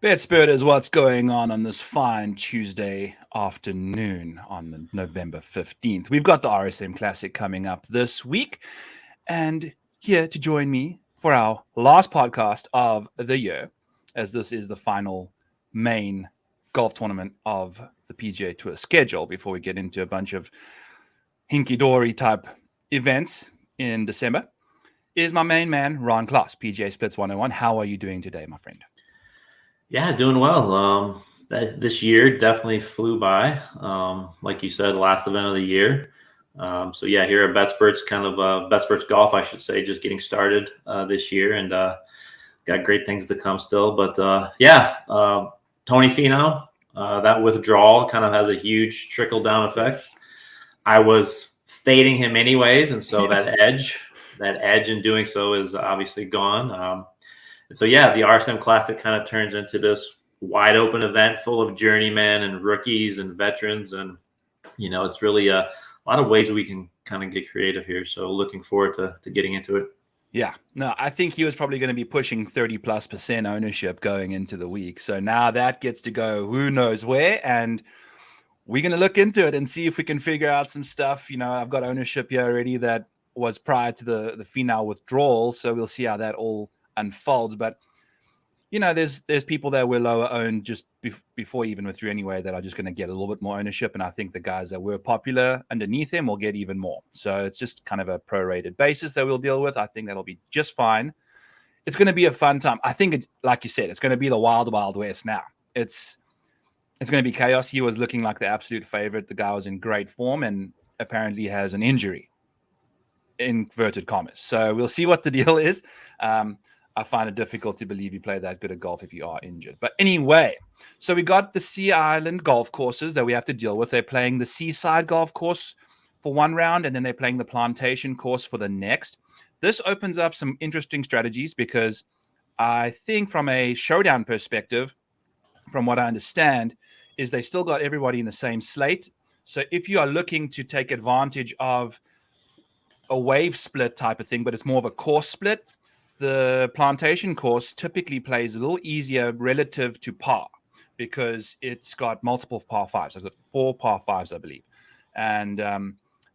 Betsperts, what's going on this fine Tuesday afternoon on the November 15th? We've got the RSM Classic coming up this week. And here to join me for our last podcast of the year, as this is the final main golf tournament of the PGA Tour schedule before we get into a bunch of hinky-dory type events in December, is my main man, Ron Klos, PGA Splits 101. How are you doing today, my friend? Yeah, doing well. This year definitely flew by. Like you said, last event of the year. So yeah, here at Betsperts, Betsperts Golf, I should say, just getting started this year, and got great things to come still. But Tony Finau, that withdrawal kind of has a huge trickle down effect. I was fading him anyways, and so that edge in doing so is obviously gone. And so, yeah, the RSM Classic kind of turns into this wide open event full of journeymen and rookies and veterans. And, it's really a lot of ways we can kind of get creative here. So looking forward to getting into it. Yeah, no, I think he was probably going to be pushing 30+% ownership going into the week. So now that gets to go who knows where. And we're going to look into it and see if we can figure out some stuff. I've got ownership here already that was prior to the Finau withdrawal. So we'll see how that all unfolds. But there's people that were lower owned just before even withdrew anyway that are just going to get a little bit more ownership, and I think the guys that were popular underneath him will get even more. So it's just kind of a prorated basis that we'll deal with. I think that'll be just fine. It's going to be a fun time. I think like you said, it's going to be the wild west now. It's going to be chaos. He was looking like the absolute favorite. The guy was in great form and apparently has an injury, inverted commas. So we'll see what the deal is. I find it difficult to believe you play that good at golf if you are injured. But anyway, so we got the Sea Island golf courses that we have to deal with. They're playing the Seaside golf course for one round, and then they're playing the Plantation course for the next. This opens up some interesting strategies because I think from a showdown perspective, from what I understand, is they still got everybody in the same slate. So if you are looking to take advantage of a wave split type of thing, but it's more of a course split, the Plantation course typically plays a little easier relative to par because it's got multiple par fives. I've got 4 par fives, I believe. And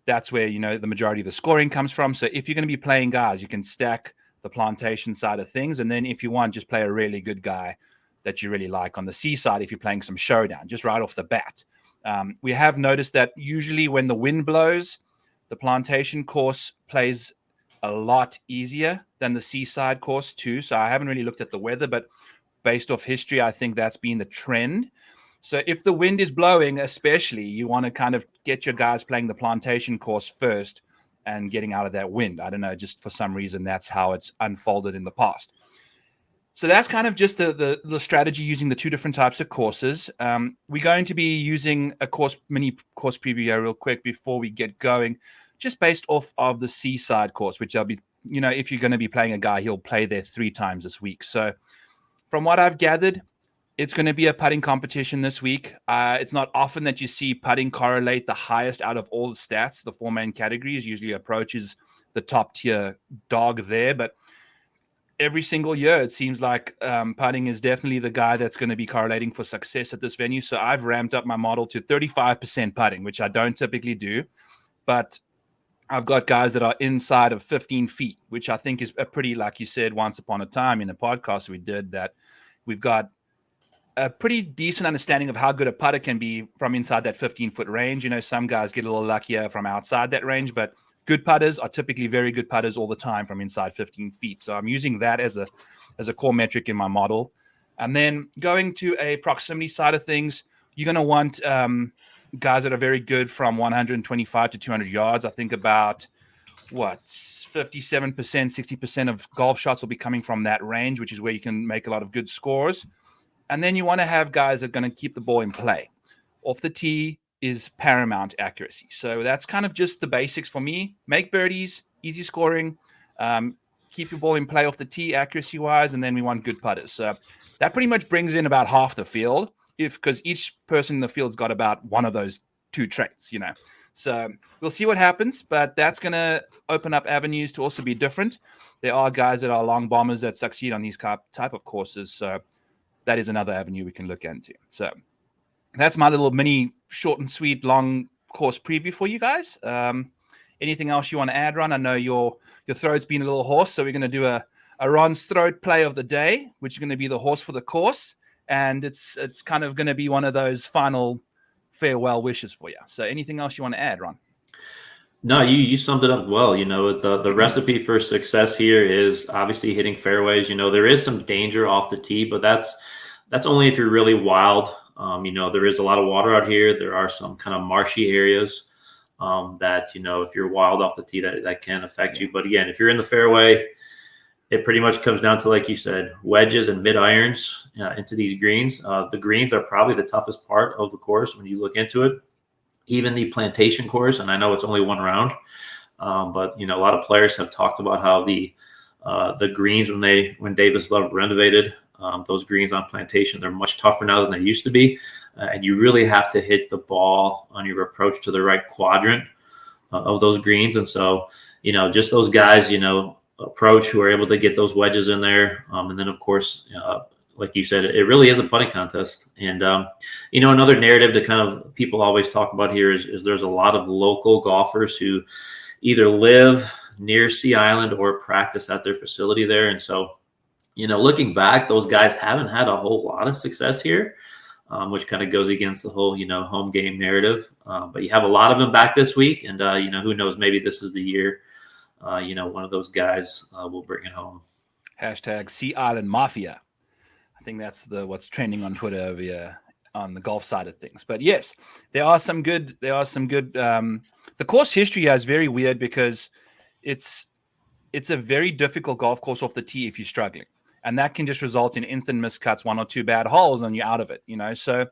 that's where, the majority of the scoring comes from. So if you're going to be playing guys, you can stack the Plantation side of things. And then if you want, just play a really good guy that you really like on the Seaside if you're playing some showdown, just right off the bat. We have noticed that usually when the wind blows, the Plantation course plays a lot easier than the Seaside course too. So I haven't really looked at the weather, but based off history, I think that's been the trend. So if the wind is blowing, especially, you want to kind of get your guys playing the Plantation course first and getting out of that wind. I don't know, just for some reason, that's how it's unfolded in the past. So that's kind of just the strategy using the 2 different types of courses. We're going to be using a mini course preview here real quick before we get going, just based off of the Seaside course, which I'll be, if you're going to be playing a guy, he'll play there 3 times this week. So from what I've gathered, it's going to be a putting competition this week. It's not often that you see putting correlate the highest out of all the stats. The 4 main categories usually approaches the top tier dog there, but every single year, it seems like putting is definitely the guy that's going to be correlating for success at this venue. So I've ramped up my model to 35% putting, which I don't typically do, but I've got guys that are inside of 15 feet, which I think is a pretty, like you said, once upon a time in a podcast we did, that we've got a pretty decent understanding of how good a putter can be from inside that 15-foot range. Some guys get a little luckier from outside that range, but good putters are typically very good putters all the time from inside 15 feet. So I'm using that as a core metric in my model. And then going to a proximity side of things, you're going to want guys that are very good from 125 to 200 yards. I think about 57%, 60% of golf shots will be coming from that range, which is where you can make a lot of good scores. And then you want to have guys that are going to keep the ball in play. Off the tee is paramount accuracy. So that's kind of just the basics for me. Make birdies, easy scoring, keep your ball in play off the tee accuracy-wise, and then we want good putters. So that pretty much brings in about half the field, because each person in the field's got about one of those 2 traits, So we'll see what happens, but that's going to open up avenues to also be different. There are guys that are long bombers that succeed on these type of courses. So that is another avenue we can look into. So that's my little mini short and sweet long course preview for you guys. Anything else you want to add, Ron? I know your throat's been a little hoarse, so we're going to do a Ron's throat play of the day, which is going to be the horse for the course, and it's kind of going to be one of those final farewell wishes for you. So anything else you want to add, Ron? No, you summed it up well. The recipe for success here is obviously hitting fairways. There is some danger off the tee, but that's only if you're really wild. There is a lot of water out here. There are some kind of marshy areas that, if you're wild off the tee, that can affect you. But again, if you're in the fairway, it pretty much comes down to, like you said, wedges and mid irons into these greens. The greens are probably the toughest part of the course when you look into it. Even the plantation course, and I know it's only one round, but a lot of players have talked about how the greens when Davis Love renovated those greens on plantation, they're much tougher now than they used to be, and you really have to hit the ball on your approach to the right quadrant of those greens. And so, just those guys, approach who are able to get those wedges in there, and then of course. Like you said, it really is a putting contest. And, another narrative that kind of people always talk about here is there's a lot of local golfers who either live near Sea Island or practice at their facility there. And so, looking back, those guys haven't had a whole lot of success here, which kind of goes against the whole, home game narrative. But you have a lot of them back this week. And, who knows, maybe this is the year, one of those guys will bring it home. Hashtag Sea Island Mafia. I think that's what's trending on Twitter over here on the golf side of things. But yes, there are some good. The course history is very weird because it's a very difficult golf course off the tee if you're struggling, and that can just result in instant miscuts, one or two bad holes, and you're out of it. So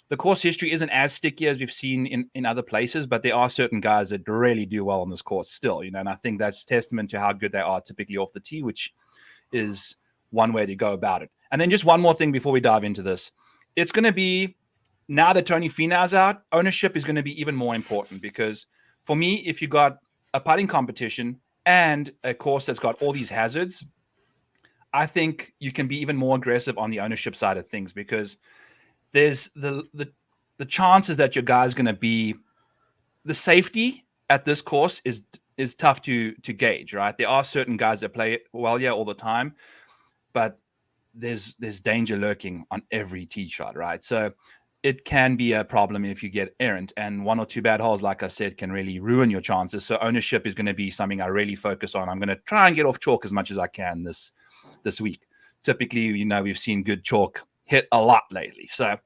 the course history isn't as sticky as we've seen in other places, but there are certain guys that really do well on this course still. And I think that's testament to how good they are typically off the tee, which is one way to go about it. And then just one more thing before we dive into this. It's going to be, now that Tony Finau's out, ownership is going to be even more important, because for me, if you got a putting competition and a course that's got all these hazards, I think you can be even more aggressive on the ownership side of things, because there's the chances that your guy's going to be, the safety at this course is tough to gauge, right? There are certain guys that play well here all the time, but there's danger lurking on every tee shot, right? So it can be a problem if you get errant, and one or two bad holes, like I said, can really ruin your chances. So ownership is going to be something I really focus on. I'm going to try and get off chalk as much as I can this week. Typically, we've seen good chalk hit a lot lately. So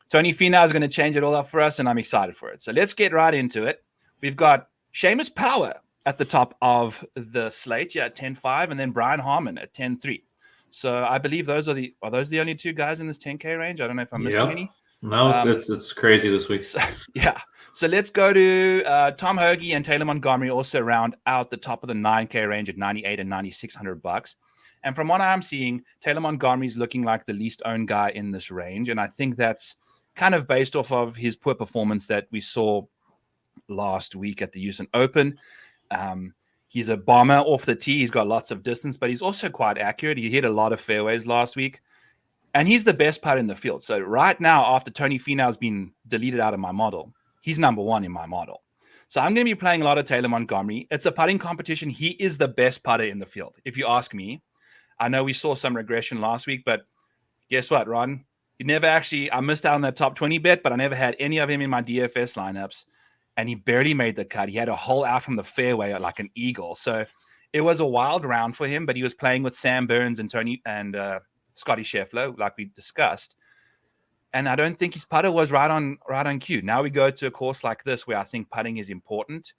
Tony Finau is going to change it all up for us, and I'm excited for it. So let's get right into it. We've got Seamus Power at the top of the slate, at 10.5, and then Brian Harman at 10.3. So I believe those are the only two guys in this 10K range? I don't know if I'm missing any. No, it's crazy this week. So let's go to Tom Hoagie and Taylor Montgomery also round out the top of the 9K range at $9,800 and $9,600. And from what I'm seeing, Taylor Montgomery is looking like the least owned guy in this range. And I think that's kind of based off of his poor performance that we saw last week at the Houston Open. He's a bomber off the tee. He's got lots of distance, but he's also quite accurate. He hit a lot of fairways last week, and he's the best putter in the field. So right now, after Tony Finau's been deleted out of my model, he's number one in my model. So I'm going to be playing a lot of Taylor Montgomery. It's a putting competition. He is the best putter in the field, if you ask me. I know we saw some regression last week, but guess what, Ron? I missed out on that top 20 bet, but I never had any of him in my DFS lineups. And he barely made the cut. He had a hole out from the fairway like an eagle. So it was a wild round for him, but he was playing with Sam Burns and Scotty Scheffler, like we discussed. And I don't think his putter was right on cue. Now we go to a course like this where I think putting is important.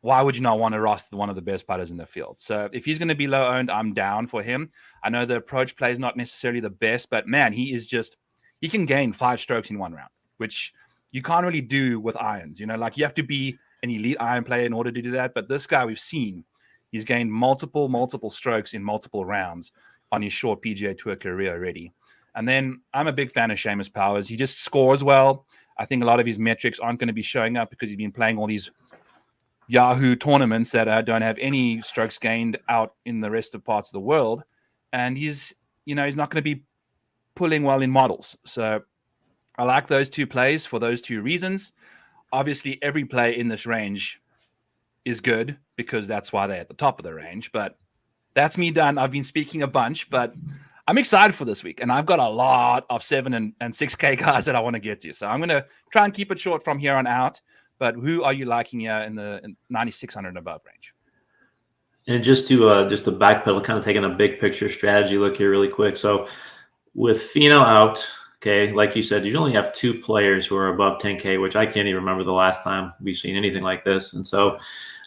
Why would you not want to roster one of the best putters in the field? So if he's going to be low owned, I'm down for him. I know the approach play is not necessarily the best, but man, he can gain 5 strokes in one round, which you can't really do with irons. You have to be an elite iron player in order to do that. But this guy we've seen, he's gained multiple strokes in multiple rounds on his short PGA Tour career already. And then I'm a big fan of Seamus Powers. He just scores well. I think a lot of his metrics aren't going to be showing up because he's been playing all these Yahoo tournaments that don't have any strokes gained out in the rest of parts of the world. And he's not going to be pulling well in models. So I like those two plays for those two reasons. Obviously, every play in this range is good because that's why they're at the top of the range. But that's me done. I've been speaking a bunch, but I'm excited for this week. And I've got a lot of 7 and 6K guys that I want to get to. So I'm going to try and keep it short from here on out. But who are you liking here in the 9,600 and above range? And just to backpedal, kind of taking a big picture strategy look here really quick. So with Finau out, okay, like you said, you only have 2 players who are above 10K, which I can't even remember the last time we've seen anything like this. And so,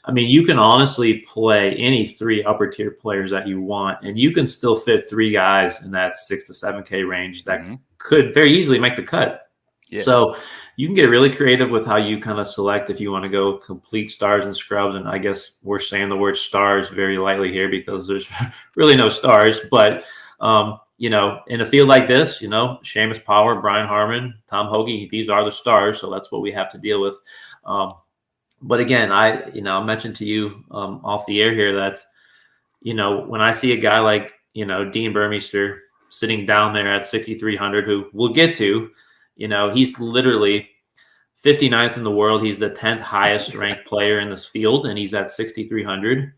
I mean, you can honestly play any 3 upper tier players that you want, and you can still fit 3 guys in that 6 to 7K range that could very easily make the cut. Yes. So you can get really creative with how you kind of select if you want to go complete stars and scrubs. And I guess we're saying the word stars very lightly here because there's really no stars. But, you know, in a field like this, you know, Seamus Power, Brian Harman, Tom Hoge, these are the stars. So that's what we have to deal with. But again, I mentioned to you off the air here that, you know, when I see a guy like, you know, Dean Burmeister sitting down there at 6,300, who we'll get to, you know, he's literally 59th in the world. He's the 10th highest ranked player in this field, and he's at 6,300.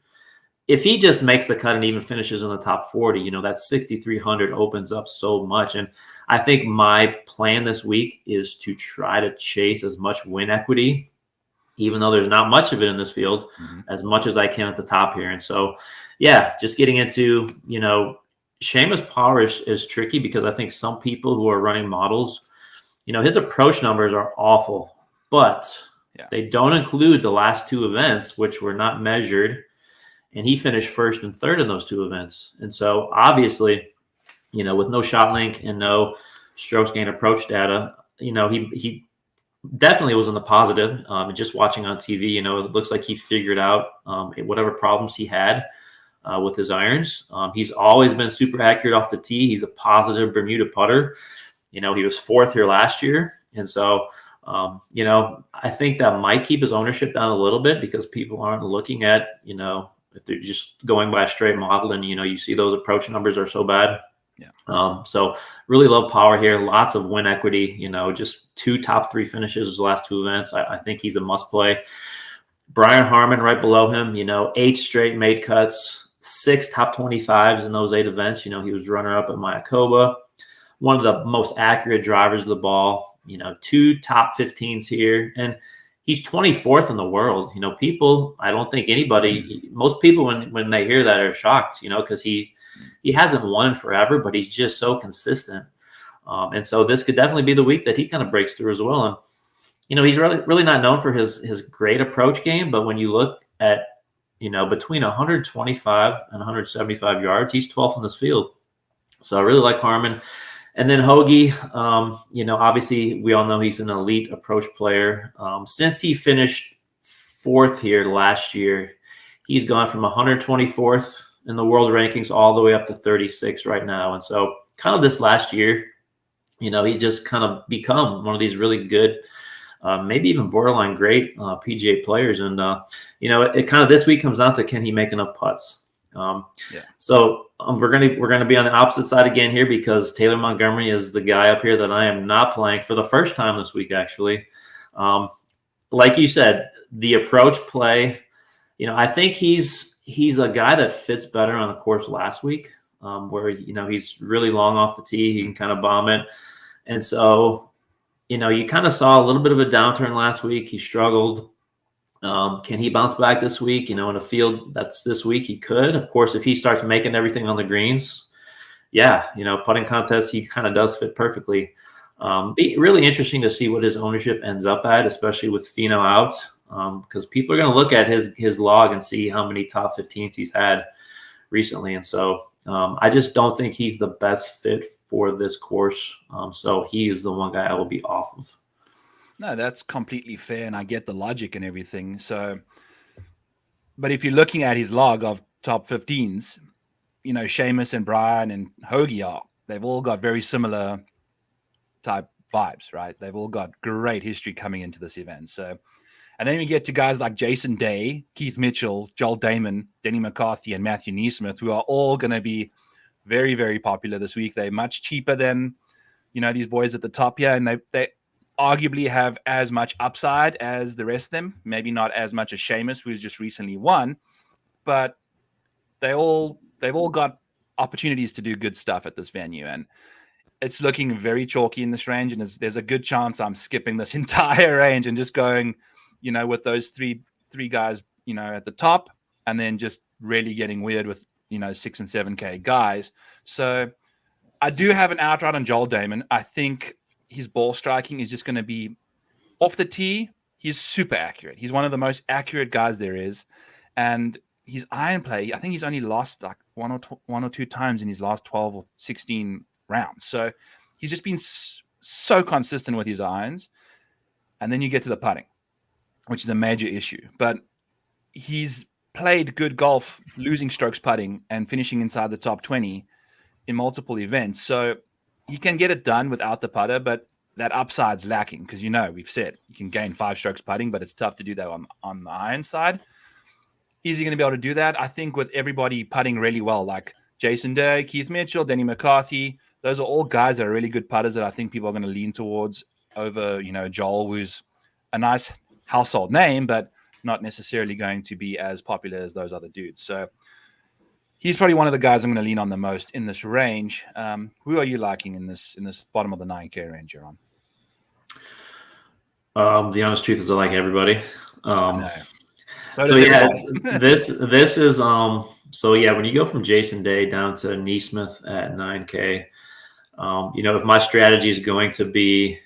If he just makes the cut and even finishes in the top 40, you know, that 6,300 opens up so much. And I think my plan this week is to try to chase as much win equity, even though there's not much of it in this field, as much as I can at the top here. And so, yeah, just getting into, you know, Seamus Power is tricky because I think some people who are running models, you know, his approach numbers are awful, but they don't include the last 2 events, which were not measured. And he finished 1st and 3rd in those 2 events. And so obviously, you know, with no shot link and no strokes gained approach data, you know, he definitely was in the positive. Just watching on TV, you know, it looks like he figured out whatever problems he had with his irons. He's always been super accurate off the tee. He's a positive Bermuda putter. You know, he was 4th here last year. And so, you know, I think that might keep his ownership down a little bit because people aren't looking at, you know, if they're just going by a straight model and, you know, you see those approach numbers are so bad. So really love Power here. Lots of win equity, you know, just 2 top 3 finishes his last 2 events. I think he's a must play. Brian Harman right below him, you know, 8 straight made cuts, 6 top 25s in those 8 events. You know, he was runner up at Mayakoba, one of the most accurate drivers of the ball, you know, 2 top 15s here. And he's 24th in the world. You know, people, I don't think anybody, most people when they hear that are shocked, you know, because he hasn't won forever, but he's just so consistent. And so this could definitely be the week that he kind of breaks through as well. And, you know, he's really not known for his great approach game, but when you look at, you know, between 125 and 175 yards, he's 12th in this field. So I really like Harman. And then Hoge, you know, obviously we all know he's an elite approach player. Since he finished 4th here last year, he's gone from 124th in the world rankings all the way up to 36 right now. And so kind of this last year, you know, he just kind of become one of these really good, maybe even borderline great PGA players. And, you know, it kind of this week comes down to, can he make enough putts? So we're gonna be on the opposite side again here because Taylor Montgomery is the guy up here that I am not playing for the first time this week, actually. Like you said, the approach play, you know, I think he's a guy that fits better on the course last week, where, you know, he's really long off the tee. He can kind of bomb it. And so, you know, you kind of saw a little bit of a downturn last week. He struggled. Can he bounce back this week? You know, in a field that's this week, he could. Of course, if he starts making everything on the greens, yeah, you know, putting contest, he kind of does fit perfectly. Be really interesting to see what his ownership ends up at, especially with Finau out, because people are going to look at his log and see how many top 15s he's had recently. And so I just don't think he's the best fit for this course. So he is the one guy I will be off of. No, that's completely fair, and I get the logic and everything. So, but if you're looking at his log of top 15s, you know, Seamus and Brian and Hoge they've all got very similar type vibes, right? They've all got great history coming into this event. So, and then we get to guys like Jason Day, Keith Mitchell, Joel Damon, Denny McCarthy, and Matthew Neesmith, who are all going to be very, very popular this week. They're much cheaper than these boys at the top here, and they arguably have as much upside as the rest of them. Maybe not as much as Seamus, who's just recently won, but they've all got opportunities to do good stuff at this venue, and it's looking very chalky in this range. And there's a good chance I'm skipping this entire range and just going, with those three guys, at the top, and then just really getting weird with 6 and 7K guys. So I do have an outright on Joel Damon. I think his ball striking is just going to be off the tee. He's super accurate. He's one of the most accurate guys there is. And his iron play, I think he's only lost like one or two times in his last 12 or 16 rounds. So he's just been so consistent with his irons. And then you get to the putting, which is a major issue. But he's played good golf, losing strokes putting and finishing inside the top 20 in multiple events. So he can get it done without the putter, but that upside's lacking because, we've said you can gain 5 strokes putting, but it's tough to do that on the iron side. Is he going to be able to do that? I think with everybody putting really well, like Jason Day, Keith Mitchell, Denny McCarthy, those are all guys that are really good putters that I think people are going to lean towards over, Joel, who's a nice household name, but not necessarily going to be as popular as those other dudes. So he's probably one of the guys I'm going to lean on the most in this range. Who are you liking in this bottom of the 9K range you're on? The honest truth is I like everybody. No. So yeah, this is so yeah, when you go from Jason Day down to Neesmith at 9K, if my strategy is going to be,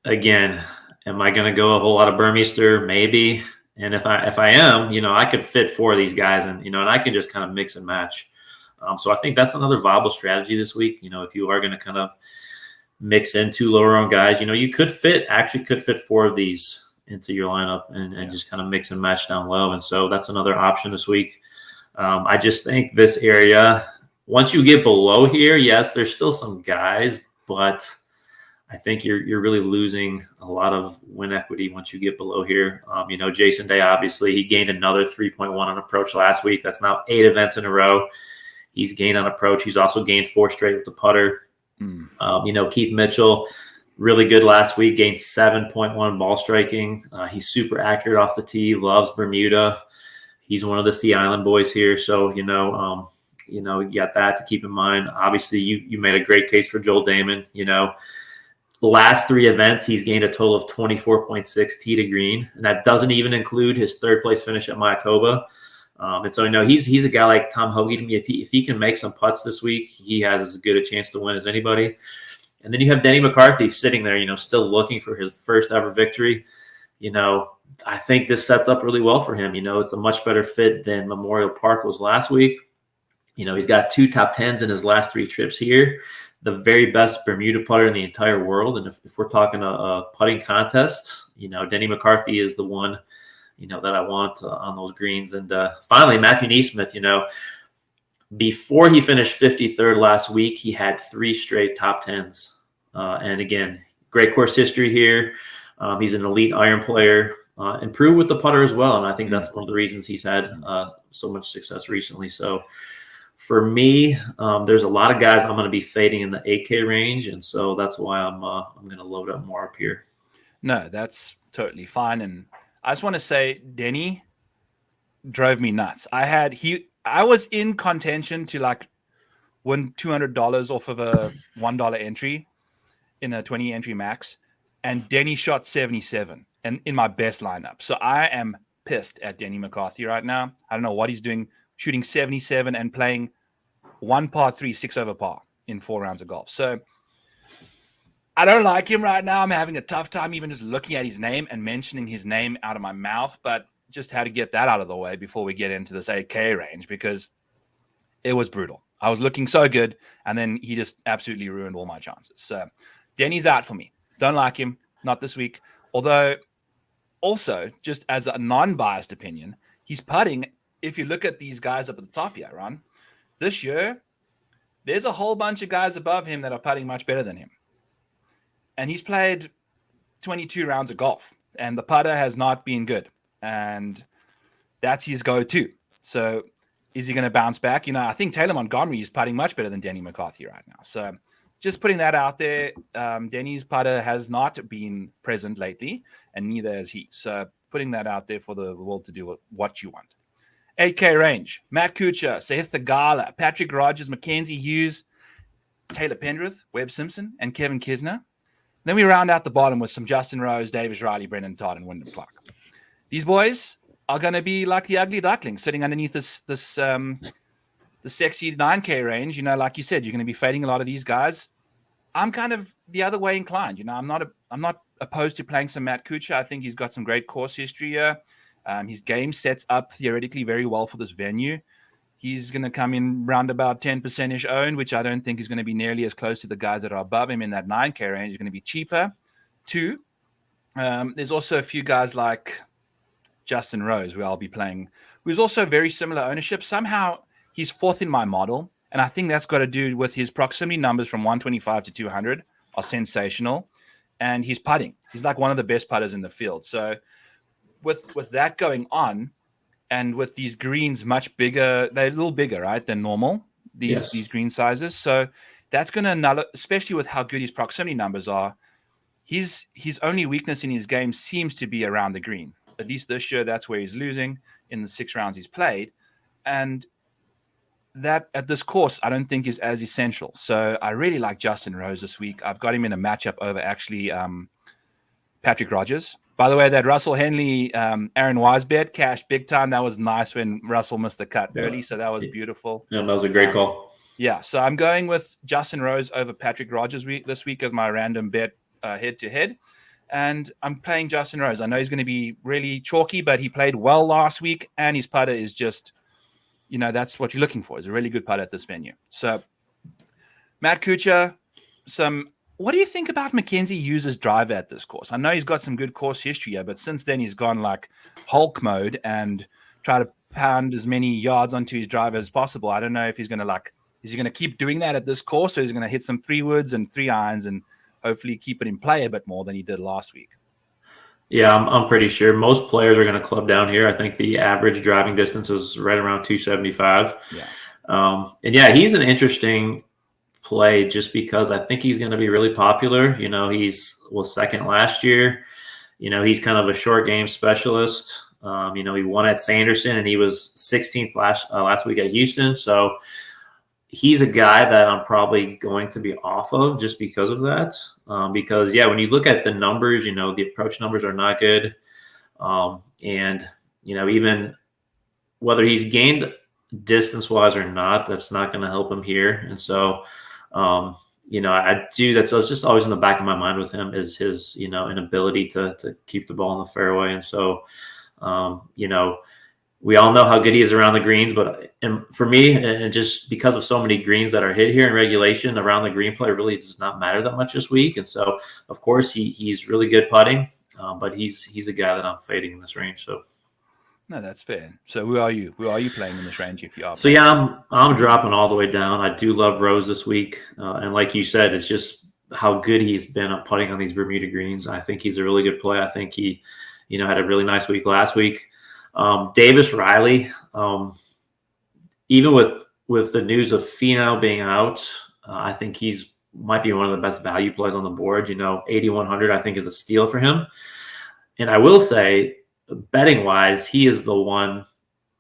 again, am I going to go a whole lot of Burmeister? Maybe. And if I am, I could fit 4 of these guys and I can just kind of mix and match. So I think that's another viable strategy this week. If you are going to kind of mix in 2 lower owned guys, you could fit 4 of these into your lineup and just kind of mix and match down low. And so that's another option this week. I just think this area, once you get below here, yes, there's still some guys, but I think you're really losing a lot of win equity once you get below here. Jason Day, obviously, he gained another 3.1 on approach last week. That's now 8 events in a row. He's gained on approach. He's also gained 4 straight with the putter. Keith Mitchell, really good last week, gained 7.1 ball striking. He's super accurate off the tee, loves Bermuda. He's one of the Sea Island boys here. So, you got that to keep in mind. Obviously, you made a great case for Joel Damon. The last 3 events, he's gained a total of 24.6 tee to green. And that doesn't even include his 3rd place finish at Mayakoba. And so, he's a guy like Tom Hoagie to me. If he can make some putts this week, he has as good a chance to win as anybody. And then you have Denny McCarthy sitting there, still looking for his first ever victory. I think this sets up really well for him. It's a much better fit than Memorial Park was last week. He's got 2 top 10s in his last 3 trips here. The very best Bermuda putter in the entire world. And if we're talking a putting contest, Denny McCarthy is the one, that I want on those greens. And finally, Matthew Neesmith, before he finished 53rd last week, he had 3 straight top 10s. And again, great course history here. He's an elite iron player, improved with the putter as well. And I think that's one of the reasons he's had so much success recently. So for me, there's a lot of guys I'm going to be fading in the 8K range. And so that's why I'm going to load up more up here. No, that's totally fine. And I just want to say, Denny drove me nuts. I was in contention to win $200 off of a $1 entry in a 20 entry max, and Denny shot 77 and in my best lineup. So I am pissed at Denny McCarthy right now. I don't know what he's doing, shooting 77 and playing 1 par 3, 6 over par in 4 rounds of golf. So I don't like him right now. I'm having a tough time even just looking at his name and mentioning his name out of my mouth, but just had to get that out of the way before we get into this 8K range because it was brutal. I was looking so good, and then he just absolutely ruined all my chances. So Denny's out for me. Don't like him. Not this week. Although, also, just as a non-biased opinion, he's putting, if you look at these guys up at the top here, Ron, this year, there's a whole bunch of guys above him that are putting much better than him. And he's played 22 rounds of golf, and the putter has not been good. And that's his go-to. So is he going to bounce back? I think Taylor Montgomery is putting much better than Denny McCarthy right now. So just putting that out there. Denny's putter has not been present lately, and neither has he. So putting that out there for the world to do what you want. 8K range: Matt Kuchar, Sahith Theegala, Patrick Rogers, Mackenzie Hughes, Taylor Pendrith, Webb Simpson, and Kevin Kisner. Then we round out the bottom with some Justin Rose, Davis Riley, Brendan Todd, and Wyndham Clark. These boys are going to be like the ugly duckling sitting underneath the sexy 9K range. You know, like you said, you're going to be fading a lot of these guys. I'm kind of the other way inclined. You know, I'm not opposed to playing some Matt Kuchar. I think he's got some great course history here. His game sets up theoretically very well for this venue. He's going to come in round about 10%-ish owned, which I don't think is going to be nearly as close to the guys that are above him in that 9K range. He's going to be cheaper. 2, there's also a few guys like Justin Rose, who I'll be playing, who's also very similar ownership. Somehow he's 4th in my model, and I think that's got to do with his proximity numbers from 125 to 200 are sensational, and he's putting. He's like one of the best putters in the field. So with that going on, and with these greens much bigger, they're a little bigger, right, than normal, these green sizes. So that's going to, especially with how good his proximity numbers are, his only weakness in his game seems to be around the green. At least this year, that's where he's losing in the 6 rounds he's played. And that at this course, I don't think is as essential. So I really like Justin Rose this week. I've got him in a matchup over actually Patrick Rogers. By the way, that Russell Henley, Aaron Wise bet cashed big time. That was nice when Russell missed the cut early, so that was beautiful. Yeah, that was a great call. Yeah, so I'm going with Justin Rose over Patrick Rogers this week as my random bet head-to-head. And I'm playing Justin Rose. I know he's going to be really chalky, but he played well last week, and his putter is just, you know, that's what you're looking for, is a really good putter at this venue. So Matt Kuchar, what do you think about Mackenzie Hughes' driver at this course? I know he's got some good course history here, but since then he's gone like Hulk mode and try to pound as many yards onto his driver as possible. I don't know if he's going to is he going to keep doing that at this course, or is he going to hit some 3 woods and 3 irons and hopefully keep it in play a bit more than he did last week? Yeah, I'm pretty sure most players are going to club down here. I think the average driving distance is right around 275. Yeah. And yeah, he's an interesting play just because I think he's going to be really popular. You know, was 2nd last year. You know, he's kind of a short game specialist. You know, he won at Sanderson and he was 16th last week at Houston. So he's a guy that I'm probably going to be off of just because of that. Because yeah, when you look at the numbers, you know, the approach numbers are not good. And, you know, even whether he's gained distance wise or not, that's not going to help him here. And so, you know, that's just always in the back of my mind with him is his, you know, inability to keep the ball in the fairway. And so, you know, we all know how good he is around the greens, but for me, and just because of so many greens that are hit here in regulation, around the green play really does not matter that much this week. And so, of course, he's really good putting, but he's a guy that I'm fading in this range. So. No, that's fair. So who are you? Who are you playing in this range if you are? So yeah, I'm dropping all the way down. I do love Rose this week, and like you said, it's just how good he's been at putting on these Bermuda greens. I think he's a really good play. I think he, you know, had a really nice week last week. Davis Riley, even with the news of Finau being out, I think he's might be one of the best value plays on the board. You know, 8,100 I think is a steal for him. And I will say, betting wise, he is the one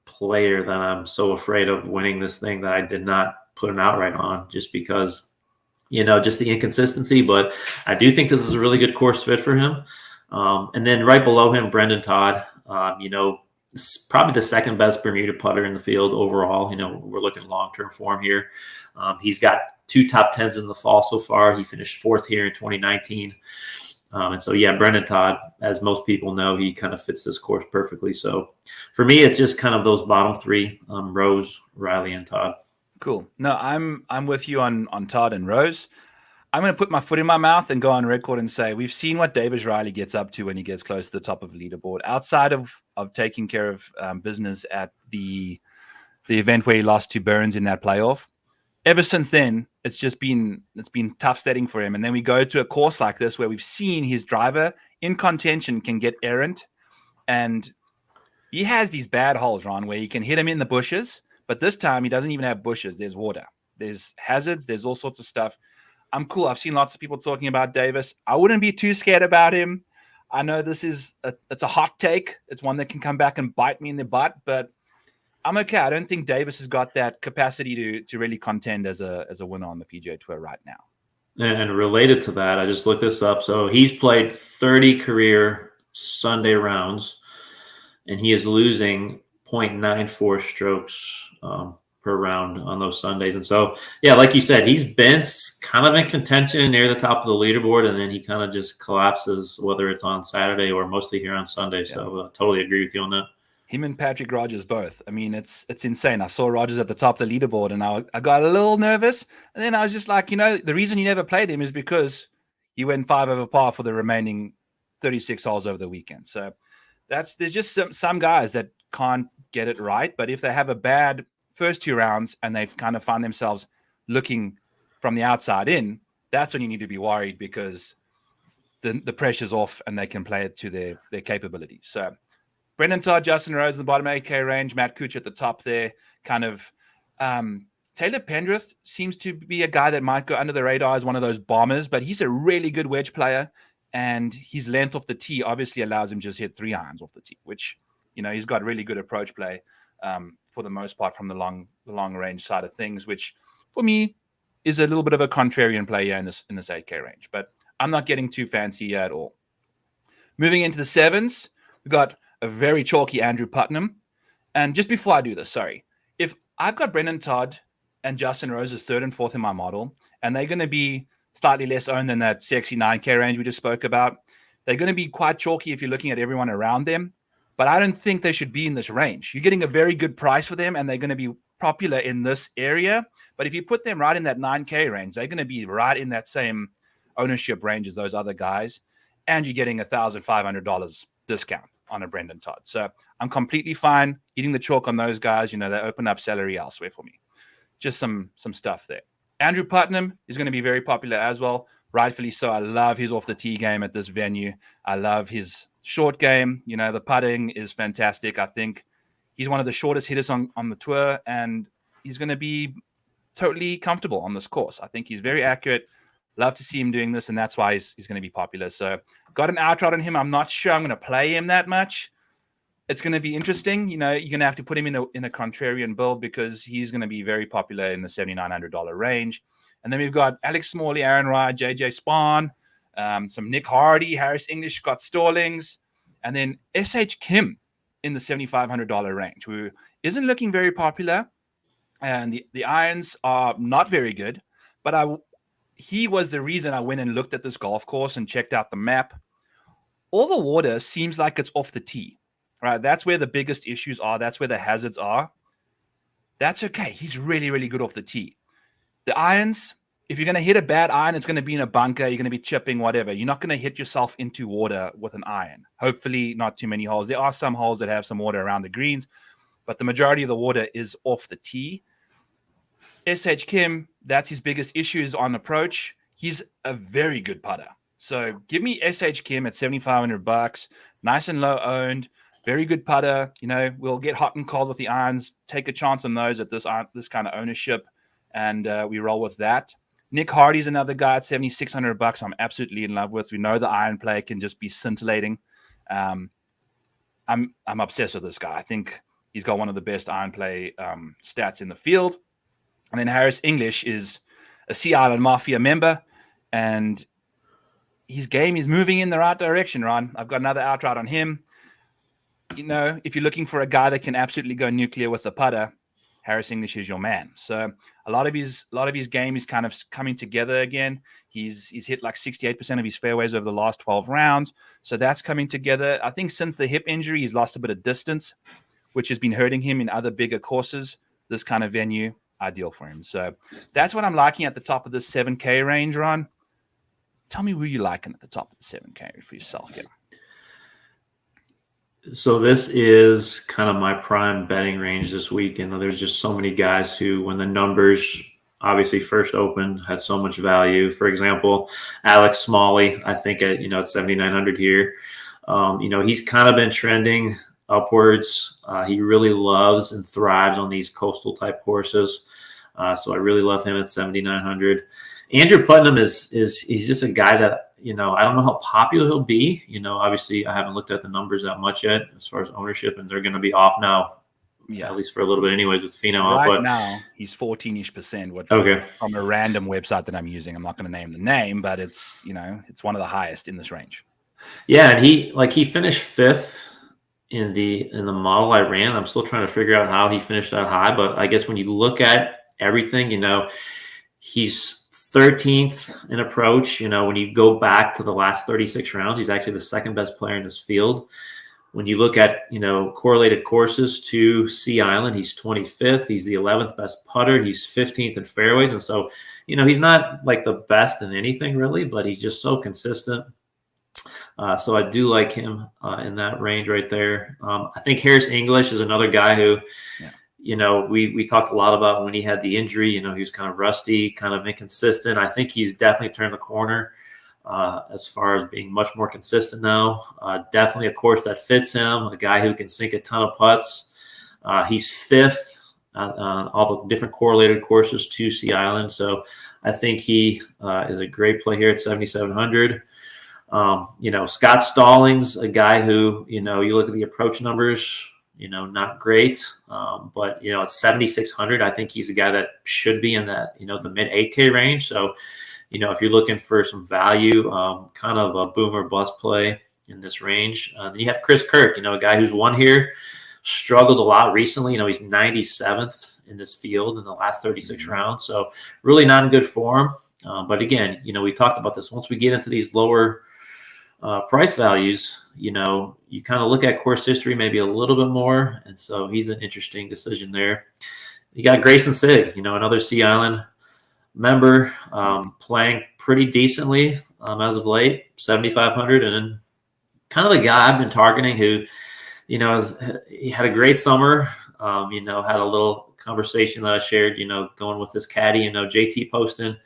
player that I'm so afraid of winning this thing that I did not put an outright on, just because, you know, just the inconsistency. But I do think this is a really good course fit for him. And then right below him, Brendan Todd, you know, probably the 2nd best Bermuda putter in the field overall. You know, we're looking long-term form here. He's got 2 top 10s in the fall so far. He finished 4th here in 2019. And so, yeah, Brendan Todd, as most people know, he kind of fits this course perfectly. So for me, it's just kind of those bottom 3, Rose, Riley, and Todd. Cool. No, I'm with you on Todd and Rose. I'm going to put my foot in my mouth and go on record and say we've seen what Davis Riley gets up to when he gets close to the top of the leaderboard. Outside of taking care of business at the event where he lost to Burns in that playoff, ever since then, it's been tough sledding for him. And then we go to a course like this where we've seen his driver in contention can get errant, and he has these bad holes, Ron, where he can hit him in the bushes. But this time he doesn't even have bushes. There's water. There's hazards. There's all sorts of stuff. I'm cool. I've seen lots of people talking about Davis. I wouldn't be too scared about him. I know this is it's a hot take. It's one that can come back and bite me in the butt, but I'm okay. I don't think Davis has got that capacity to really contend as a winner on the PGA Tour right now. And related to that, I just looked this up. So he's played 30 career Sunday rounds, and he is losing 0.94 strokes per round on those Sundays. And so, yeah, like you said, he's been kind of in contention near the top of the leaderboard, and then he kind of just collapses, whether it's on Saturday or mostly here on Sunday. Yeah. So totally agree with you on that. Him and Patrick Rogers both. I mean, it's insane. I saw Rogers at the top of the leaderboard, and I got a little nervous. And then I was just like, the reason you never played him is because you went 5 over par for the remaining 36 holes over the weekend. So there's just some guys that can't get it right. But if they have a bad first 2 rounds and they've kind of found themselves looking from the outside in, that's when you need to be worried, because the pressure's off and they can play it to their capabilities. So Brendan Todd, Justin Rose in the bottom 8K range, Matt Cooch at the top there. Kind of Taylor Pendrith seems to be a guy that might go under the radar as one of those bombers, but he's a really good wedge player, and his length off the tee obviously allows him just hit 3 irons off the tee, which, he's got really good approach play for the most part from the long range side of things, which for me is a little bit of a contrarian play here in this 8K range, but I'm not getting too fancy here at all. Moving into the 7s, we've got a very chalky Andrew Putnam. And just before I do this, sorry, if I've got Brendan Todd and Justin Rose as 3rd and 4th in my model, and they're going to be slightly less owned than that sexy 9K range we just spoke about, they're going to be quite chalky if you're looking at everyone around them. But I don't think they should be in this range. You're getting a very good price for them, and they're going to be popular in this area. But if you put them right in that 9K range, they're going to be right in that same ownership range as those other guys, and you're getting $1,500 discount on a Brendan Todd. So I'm completely fine eating the chalk on those guys. They open up salary elsewhere for me. Just some stuff there. Andrew Putnam is going to be very popular as well. Rightfully so. I love his off the tee game at this venue. I love his short game. The putting is fantastic. I think he's one of the shortest hitters on the tour, and he's going to be totally comfortable on this course. I think he's very accurate. Love to see him doing this, and that's why he's going to be popular. So got an outright on him. I'm not sure I'm going to play him that much. It's going to be interesting. You're going to have to put him in a contrarian build, because he's going to be very popular in the $7,900 range. And then we've got Alex Smalley, Aaron Ryan, JJ Spahn, some Nick Hardy, Harris English, Scott Stallings, and then SH Kim in the $7,500 range, who isn't looking very popular. And the irons are not very good, but he was the reason I went and looked at this golf course and checked out the map. All the water seems like it's off the tee, right? That's where the biggest issues are. That's where the hazards are. That's okay. He's really, really good off the tee. The irons, if you're going to hit a bad iron, it's going to be in a bunker. You're going to be chipping, whatever. You're not going to hit yourself into water with an iron. Hopefully not too many holes. There are some holes that have some water around the greens, but the majority of the water is off the tee. SH Kim, that's his biggest issue, is on approach. He's a very good putter. So give me SH Kim at $7,500, nice and low owned, very good putter. We'll get hot and cold with the irons, take a chance on those at this kind of ownership, and we roll with that. Nick Hardy's another guy at $7,600. I'm absolutely in love with. We know the iron play can just be scintillating. I'm obsessed with this guy. I think he's got one of the best iron play stats in the field. And then Harris English is a Sea Island Mafia member, and his game is moving in the right direction, Ron. I've got another outright on him. If you're looking for a guy that can absolutely go nuclear with the putter, Harris English is your man. So a lot of his game is kind of coming together again. He's hit like 68% of his fairways over the last 12 rounds. So that's coming together. I think since the hip injury, he's lost a bit of distance, which has been hurting him in other bigger courses. This kind of venue, ideal for him. So that's what I'm liking at the top of the 7K range, Ron. Tell me who you liking at the top of the 7K for yourself here. So this is kind of my prime betting range this week. And there's just so many guys who, when the numbers obviously first opened, had so much value. For example, Alex Smalley, I think at 7,900 here. He's kind of been trending upwards. He really loves and thrives on these coastal type courses. So I really love him at 7,900. Andrew Putnam is he's just a guy that, I don't know how popular he'll be. Obviously I haven't looked at the numbers that much yet as far as ownership, and they're going to be off now. Yeah, at least for a little bit, anyways, with Finau. Right now, he's 14-ish%. Okay. From a random website that I'm using. I'm not going to name the name, but it's it's one of the highest in this range. Yeah, and he finished 5th in the model I ran. I'm still trying to figure out how he finished that high, but I guess when you look at everything, he's 13th in approach. When you go back to the last 36 rounds, he's actually the second best player in this field. When you look at, correlated courses to Sea Island, he's 25th. He's the 11th best putter. He's 15th in fairways. And so, he's not like the best in anything really, but he's just so consistent. So I do like him in that range right there. I think Harris English is another guy who, we talked a lot about when he had the injury. He was kind of rusty, kind of inconsistent. I think he's definitely turned the corner as far as being much more consistent now. Definitely a course that fits him, a guy who can sink a ton of putts. He's 5th on all the different correlated courses to Sea Island. So I think he is a great play here at 7,700. Scott Stallings, a guy who, you look at the approach numbers, not great. But, at 7,600, I think he's a guy that should be in that, the mid 8K range. So, if you're looking for some value, kind of a boom or bust play in this range, then you have Chris Kirk, a guy who's won here, struggled a lot recently. He's 97th in this field in the last 36 rounds. So really not in good form. But again, we talked about this. Once we get into these lower price values, you kind of look at course history maybe a little bit more. And so he's an interesting decision there. You got Grayson Sigg, another Sea Island member, playing pretty decently as of late, 7,500. And then kind of the guy I've been targeting who, he had a great summer, had a little conversation that I shared, going with this caddy, JT Poston,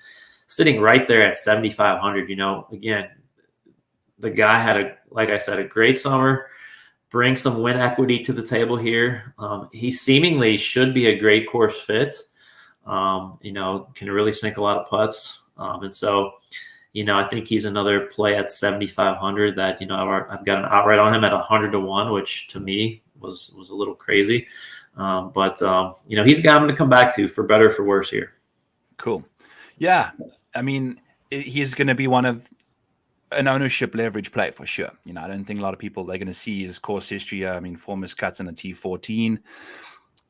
sitting right there at 7,500. Again, the guy had like I said, a great summer, bring some win equity to the table here. He seemingly should be a great course fit. Can really sink a lot of putts. And so, I think he's another play at 7,500 that, I've got an outright on him at 100-1, which to me was a little crazy. But he's a guy I'm going to come back to for better or for worse here. Cool. Yeah. I mean, he's going to be one of an ownership leverage play for sure. I don't think a lot of people, they're going to see his course history. I mean, 4 missed cuts in a T14.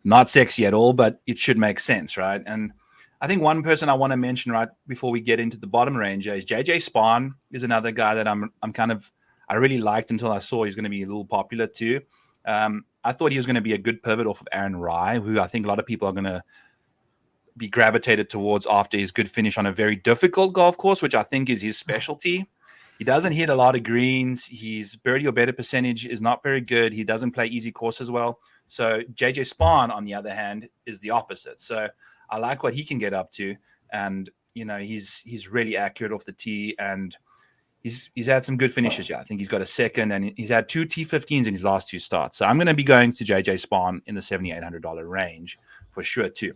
Not sexy at all, but it should make sense, right? And I think one person I want to mention right before we get into the bottom range is JJ Spahn is another guy that I really liked until I saw he's going to be a little popular too. I thought he was going to be a good pivot off of Aaron Rye, who I think a lot of people are going to be gravitated towards after his good finish on a very difficult golf course, which I think is his specialty. He doesn't hit a lot of greens. His birdie or better percentage is not very good. He doesn't play easy courses well. So JJ Spahn, on the other hand, is the opposite. So I like what he can get up to. And, he's really accurate off the tee, and he's had some good finishes. Yeah, I think he's got a second, and he's had 2 T15s in his last 2 starts. So I'm going to be going to JJ Spahn in the $7,800 range for sure too.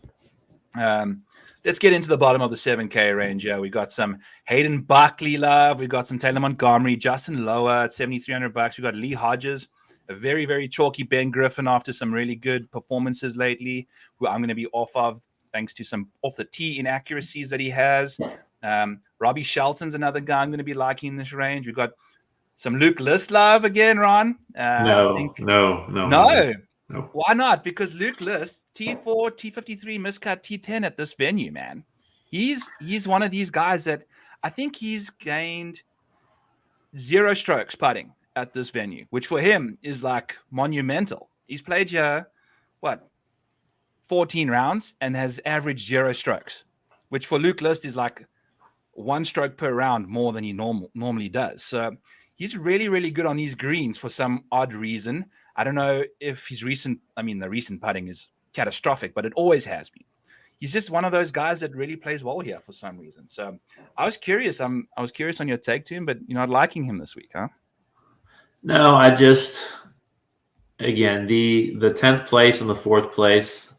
Let's get into the bottom of the 7K range. Yeah, we got some Hayden Buckley love. We got some Taylor Montgomery, Justin Lower at $7,300. We got Lee Hodges, a very, very chalky Ben Griffin after some really good performances lately, who I'm going to be off of thanks to some off the tee inaccuracies that he has. Robbie Shelton's another guy I'm going to be liking in this range. We've got some Luke List love again, Ron. No. Why not? Because Luke List, T4, T53, miscut, T10 at this venue, man. He's one of these guys that I think he's gained 0 strokes putting at this venue, which for him is like monumental. He's played here, 14 rounds and has averaged 0 strokes, which for Luke List is like 1 stroke per round more than he normally does. So he's really, really good on these greens for some odd reason. I don't know if the recent putting is catastrophic, but it always has been. He's just one of those guys that really plays well here for some reason. So I was curious. I was curious on your take to him, but you're not liking him this week, huh? No, again, the 10th place and the 4th place,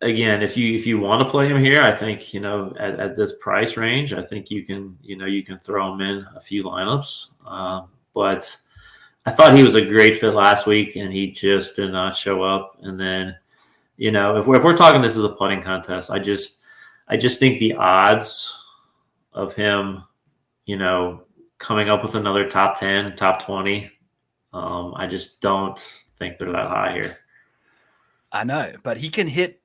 again, if you want to play him here, I think, at this price range, I think you can throw him in a few lineups. But I thought he was a great fit last week, and he just did not show up. And then, if we're talking this is a putting contest, I just think the odds of him, coming up with another top 10, top 20, I just don't think they're that high here. I know, but he can hit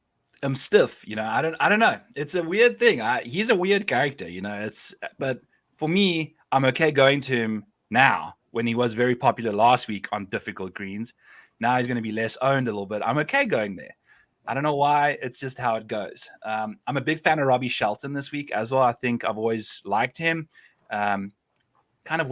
stiff. I don't know. It's a weird thing. He's a weird character. But for me, I'm okay going to him now when he was very popular last week on difficult greens. Now he's going to be less owned a little bit. I'm okay going there. I don't know why. It's just how it goes. I'm a big fan of Robbie Shelton this week as well. I think I've always liked him. Putter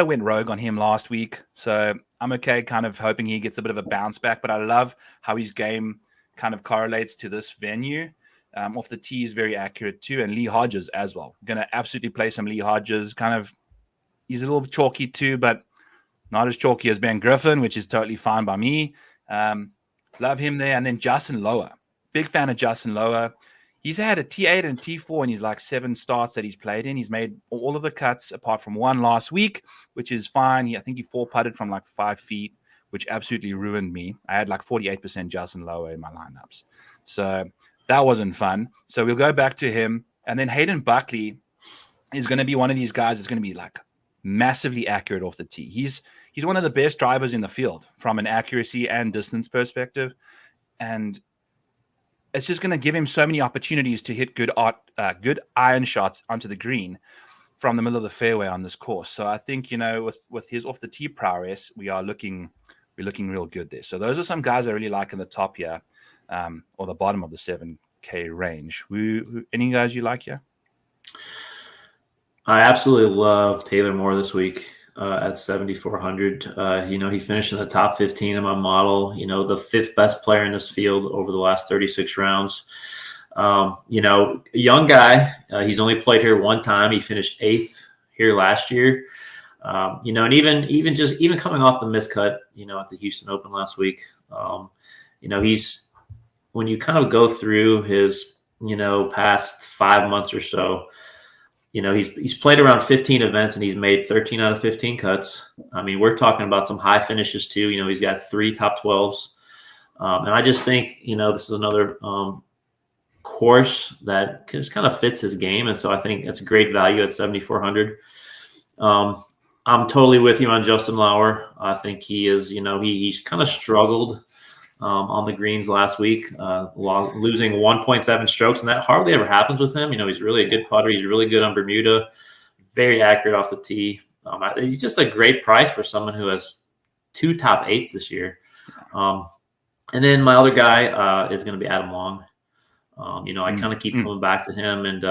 went rogue on him last week. So I'm okay kind of hoping he gets a bit of a bounce back. But I love how his game kind of correlates to this venue. Off the tee is very accurate too. And Lee Hodges as well. Going to absolutely play some Lee Hodges. He's a little chalky too, but not as chalky as Ben Griffin, which is totally fine by me. Love him there. And then Justin Lower. Big fan of Justin Lower. He's had a T8 and T4 in his 7 starts that he's played in. He's made all of the cuts apart from one last week, which is fine. I think he 4-putted from 5 feet, which absolutely ruined me. I had 48% Justin Lower in my lineups. So that wasn't fun. So we'll go back to him. And then Hayden Buckley is going to be one of these guys that's going to be massively accurate off the tee. He's one of the best drivers in the field from an accuracy and distance perspective. And it's just going to give him so many opportunities to hit good iron shots onto the green from the middle of the fairway on this course. So I think, with his off the tee prowess, we're looking real good there. So those are some guys I really like in the top here, or the bottom of the 7K range. Any guys you like here? I absolutely love Taylor Moore this week at 7,400. He finished in the top 15 in my model, the 5th best player in this field over the last 36 rounds. A young guy. He's only played here one time. He finished 8th here last year. And even coming off the miscut, at the Houston Open last week, he's, when you kind of go through his, past 5 months or so, he's played around 15 events and he's made 13 out of 15 cuts. I mean, we're talking about some high finishes too. He's got 3 top 12s. And I just think, this is another course that just kind of fits his game. And so I think it's a great value at 7,400. I'm totally with you on Justin Lower. I think he is, he's kind of struggled on the greens last week, losing 1.7 strokes. And that hardly ever happens with him. He's really a good putter. He's really good on Bermuda, very accurate off the tee. He's just a great price for someone who has 2 top 8s this year. And then my other guy is going to be Adam Long. I kind of keep coming back to him. And,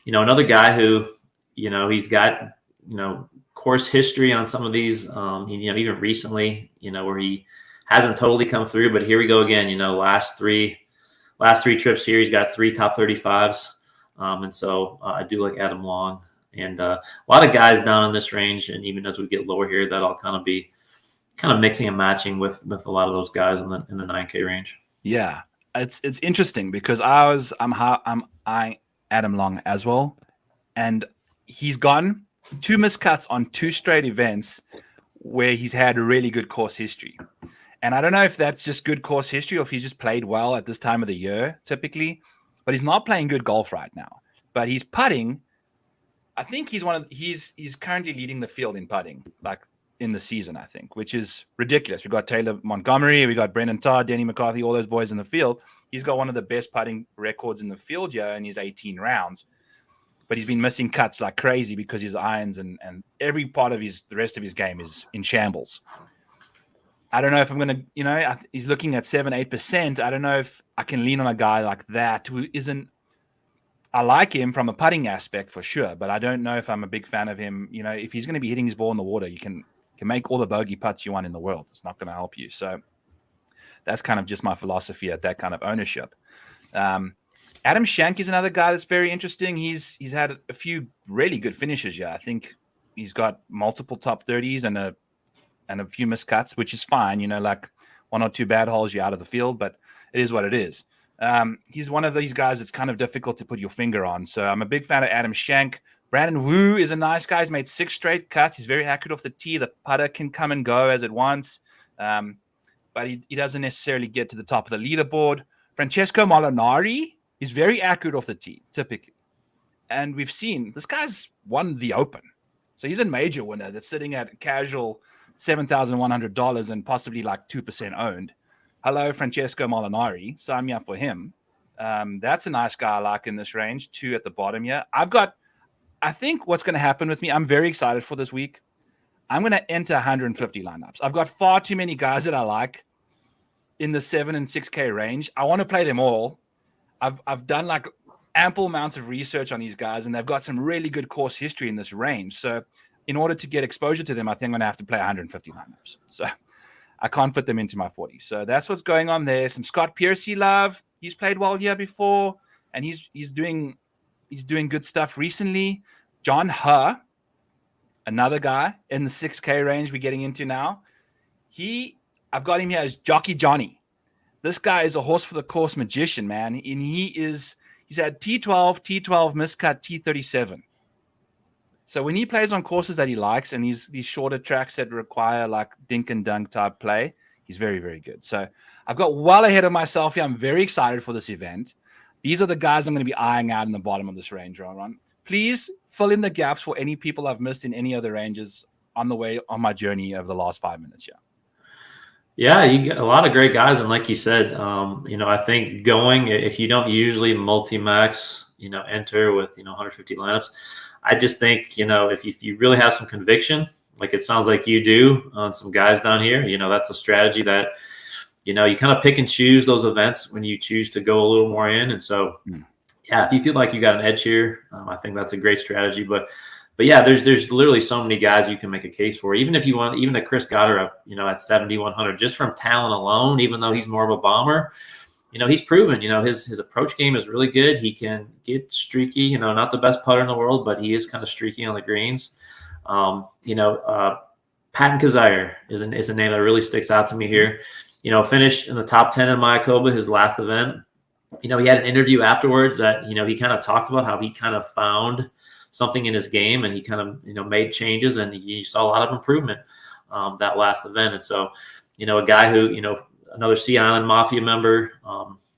another guy who, he's got, course history on some of these, even recently, where he hasn't totally come through, but here we go again, last three trips here, he's got 3 top 35s. And so I do like Adam Long, and a lot of guys down in this range. And even as we get lower here, that'll kind of be mixing and matching with a lot of those guys in the 9K range. Yeah. It's interesting because I'm Adam Long as well. And he's gone 2 miscuts on 2 straight events where he's had a really good course history. And I don't know if that's just good course history or if he's just played well at this time of the year, typically. But he's not playing good golf right now. But he's putting. I think he's currently leading the field in putting, in the season, I think, which is ridiculous. We've got Taylor Montgomery, we got Brendan Todd, Denny McCarthy, all those boys in the field. He's got one of the best putting records in the field here in his 18 rounds. But he's been missing cuts like crazy because his irons and every part of the rest of his game is in shambles. I don't know if I'm going to, he's looking at 7-8%. I don't know if I can lean on a guy like that who isn't. I like him from a putting aspect for sure, but I don't know if I'm a big fan of him. If he's going to be hitting his ball in the water, you can make all the bogey putts you want in the world. It's not going to help you. So that's kind of just my philosophy at that kind of ownership. Adam Schenk is another guy that's very interesting. He's had a few really good finishes. Yeah, I think he's got multiple top 30s and a few miscuts, which is fine. 1 or 2 bad holes, you're out of the field, but it is what it is. He's one of these guys that's kind of difficult to put your finger on. So I'm a big fan of Adam Schenk. Brandon Wu is a nice guy. He's made 6 straight cuts. He's very accurate off the tee. The putter can come and go as it wants, but he doesn't necessarily get to the top of the leaderboard. Francesco Molinari is very accurate off the tee, typically. And we've seen this guy's won the Open. So he's a major winner that's sitting at casual $7,100 and possibly like 2% owned. Hello, Francesco Molinari. Sign me up for him. That's a nice guy I like in this range. 2 at the bottom here. I think what's going to happen with me, I'm very excited for this week. I'm going to enter 150 lineups. I've got far too many guys that I like in the 7 and 6K range. I want to play them all. I've done like ample amounts of research on these guys, and they've got some really good course history in this range. So in order to get exposure to them, I think I'm going to have to play 150 lineups. So I can't fit them into my 40. So that's what's going on there. Some Scott Piercy love. He's played well here before, and he's doing good stuff recently. John Huh, another guy in the 6K range we're getting into now. I've got him here as Jockey Johnny. This guy is a horse for the course magician, man. And he's had T12, T12 miscut, T37. So when he plays on courses that he likes and these shorter tracks that require like dink and dunk type play, he's very, very good. So I've got well ahead of myself here. I'm very excited for this event. These are the guys I'm going to be eyeing out in the bottom of this range, Ron. Please fill in the gaps for any people I've missed in any other ranges on the way on my journey over the last 5 minutes. Yeah, you get a lot of great guys. And like you said, I think if you don't usually multi-max, enter with, 150 lineups, I just think, if you really have some conviction, like it sounds like you do on some guys down here, that's a strategy that, you kind of pick and choose those events when you choose to go a little more in. And so, yeah, if you feel like you got an edge here, I think that's a great strategy. But yeah, there's literally so many guys you can make a case for. Even if you want, even a Chris Goddard up, at 7,100, just from talent alone, even though he's more of a bomber, he's proven, his approach game is really good. He can get streaky, not the best putter in the world, but he is kind of streaky on the greens. Patton Kizzire is a name that really sticks out to me here. Finished in the top 10 in Mayakoba, his last event. He had an interview afterwards that, he kind of talked about how he kind of found something in his game and he kind of, made changes and you saw a lot of improvement that last event. And so, a guy who, another Sea Island Mafia member,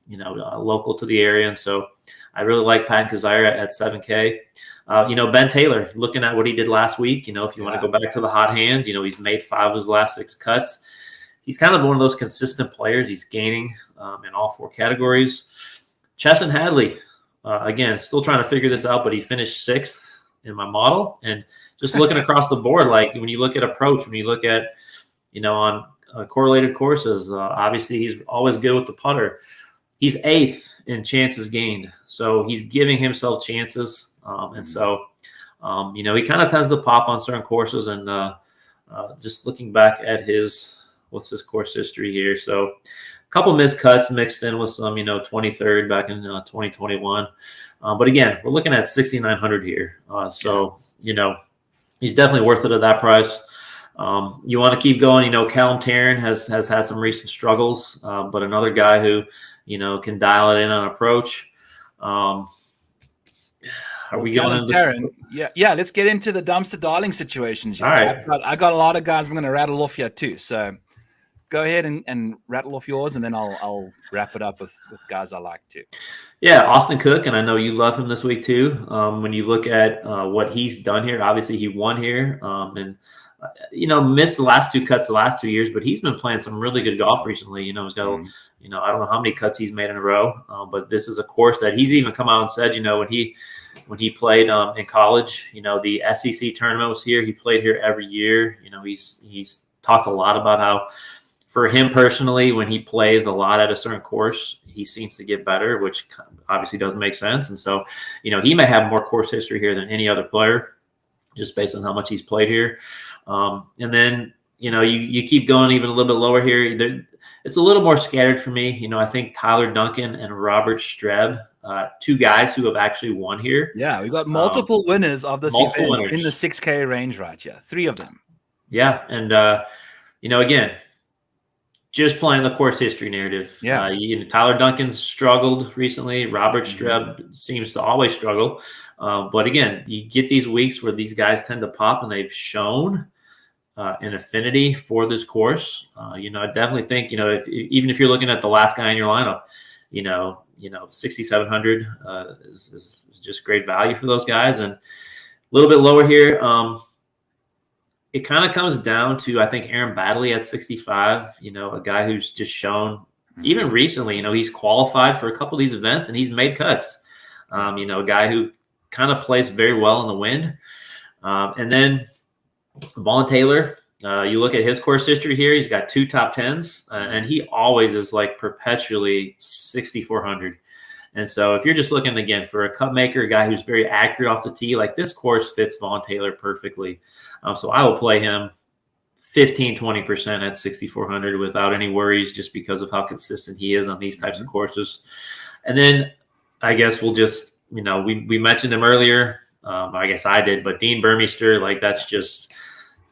local to the area. And so I really like Patton Kizzire at 7K. Ben Taylor, looking at what he did last week, if you want to go back to the hot hand, he's made 5 of his last 6 cuts. He's kind of one of those consistent players. He's gaining in all 4 categories. Chesson Hadley, again, still trying to figure this out, but he finished 6th in my model. And just looking across the board, like when you look at approach, when you look at, on correlated courses, obviously he's always good with the putter. He's 8th in chances gained. So he's giving himself chances. And so, he kind of tends to pop on certain courses. And just looking back at what's his course history here. So a couple missed cuts mixed in with some, 23rd back in 2021. But again, we're looking at 6,900 here. So, he's definitely worth it at that price. You want to keep going. Callum Tarrant has had some recent struggles, but another guy who, can dial it in on approach. Are we going into Tarrant? Yeah. Let's get into the dumpster darling situations. All right. I got a lot of guys I'm going to rattle off here too. So go ahead and rattle off yours, and then I'll wrap it up with guys I like too. Yeah, Austin Cook, and I know you love him this week too. When you look at what he's done here, obviously he won here, and missed the last 2 cuts the last 2 years, but he's been playing some really good golf recently. He's got, I don't know how many cuts he's made in a row, but this is a course that he's even come out and said, when he played in college, the SEC tournament was here. He played here every year. He's talked a lot about how, for him personally, when he plays a lot at a certain course, he seems to get better, which obviously doesn't make sense. And so, he may have more course history here than any other player, just based on how much he's played here. And then, you keep going even a little bit lower here. It's a little more scattered for me. I think Tyler Duncan and Robert Streb, 2 guys who have actually won here. Yeah, we got multiple winners of this event in the 6K range right here. 3 of them. Yeah. And, again, just playing the course history narrative. Yeah. Tyler Duncan's struggled recently. Robert Streb seems to always struggle. But again, you get these weeks where these guys tend to pop, and they've shown an affinity for this course. I definitely think, even if you're looking at the last guy in your lineup, 6,700 is just great value for those guys. And a little bit lower here, it kind of comes down to, I think, Aaron Baddeley at 65, a guy who's just shown, even recently, he's qualified for a couple of these events and he's made cuts. A guy who kind of plays very well in the wind. And then Vaughn Taylor, you look at his course history here, he's got 2 top 10s, and he always is like perpetually 6,400. And so if you're just looking, again, for a cut maker, a guy who's very accurate off the tee, like this course fits Vaughn Taylor perfectly. So I will play him 15, 20% at 6,400 without any worries, just because of how consistent he is on these types of courses. And then I guess we'll just, we mentioned him earlier. I guess I did, but Dean Burmeister, like that's just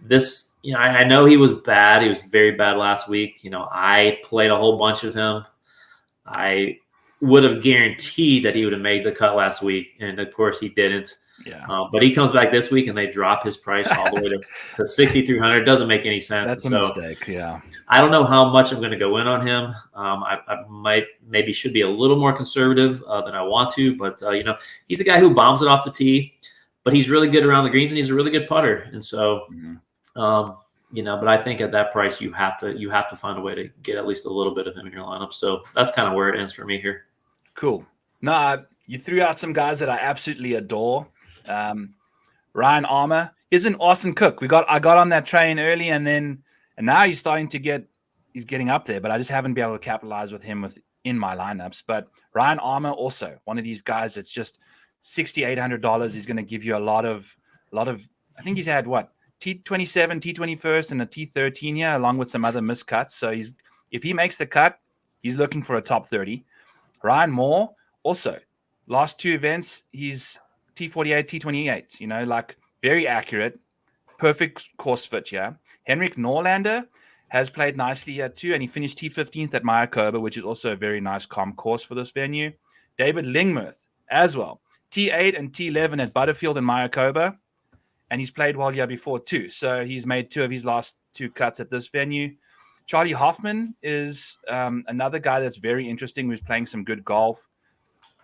this, I know he was bad. He was very bad last week. I played a whole bunch of him. I would have guaranteed that he would have made the cut last week. And of course he didn't. Yeah. But he comes back this week and they drop his price all the way to 6,300. It doesn't make any sense. That's a mistake. Yeah. I don't know how much I'm going to go in on him. I maybe should be a little more conservative than I want to, but he's a guy who bombs it off the tee, but he's really good around the greens and he's a really good putter. And so, but I think at that price, you have to find a way to get at least a little bit of him in your lineup. So that's kind of where it ends for me here. Cool. No, you threw out some guys that I absolutely adore. Ryan Armour isn't Austin Cook. I got on that train early, and now he's starting to he's getting up there, but I just haven't been able to capitalize with him in my lineups. But Ryan Armour, also one of these guys that's just $6,800. He's going to give you a lot of. I think he's had what T27, T21st, and a T13 here, along with some other miscuts. So if he makes the cut, he's looking for a top 30. Ryan Moore, also last 2 events, he's T48, T28, like very accurate, perfect course fit here. Henrik Norlander has played nicely here too, and he finished T15th at Mayakoba, which is also a very nice calm course for this venue. David Lingmuth as well, T8 and T11 at Butterfield and Mayakoba, and he's played well here before too. So he's made 2 of his last 2 cuts at this venue. Charlie Hoffman is another guy that's very interesting, who's playing some good golf.